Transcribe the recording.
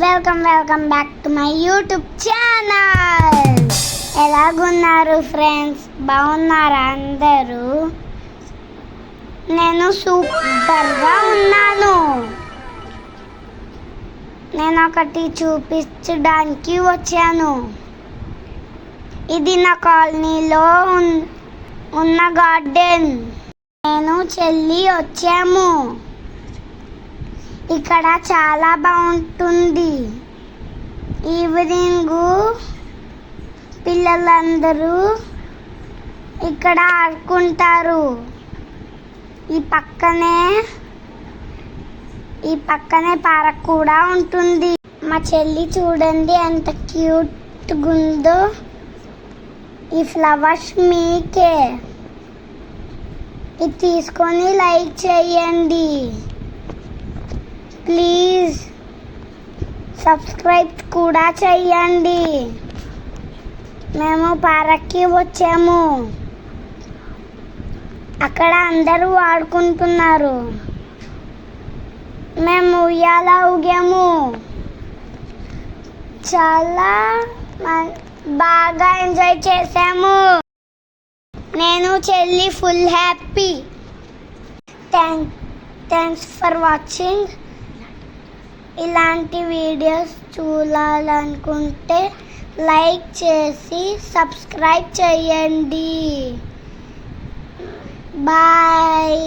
Welcome back to my YouTube channel. ఎలాగున్నారు friends? బాగున్నారా అందరూ? నేను సూపర్గా ఉన్నాను. నేను ఒకటి చూపించడానికి వచ్చాను. ఇది నా కాలనీలో ఉన్న గార్డెన్. నేను చెల్లి వచ్చాము. ఇక్కడ చాలా బాగుంటుంది. ఈవినింగ్ పిల్లలందరూ ఇక్కడ ఆడుకుంటారు. ఈ పక్కనే పార్క్ కూడా ఉంటుంది. మా చెల్లి చూడండి ఎంత క్యూట్గా ఉందో. ఈ ఫ్లవర్స్ మీకే. ఇది తీసుకొని లైక్ చేయండి. ప్లీజ్ సబ్స్క్రైబ్ కూడా చేయండి. మేము పార్క్కి వచ్చాము. అక్కడ అందరూ ఆడుకుంటున్నారు. మేము ఉయ్యాల ఊగాము. చాలా బాగా ఎంజాయ్ చేసాము. నేను చెల్లి full happy. Thanks for watching. ఇలాంటి వీడియోస్ చూడాలనుకుంటే లైక్ చేసి సబ్స్క్రైబ్ చేయండి. బాయ్.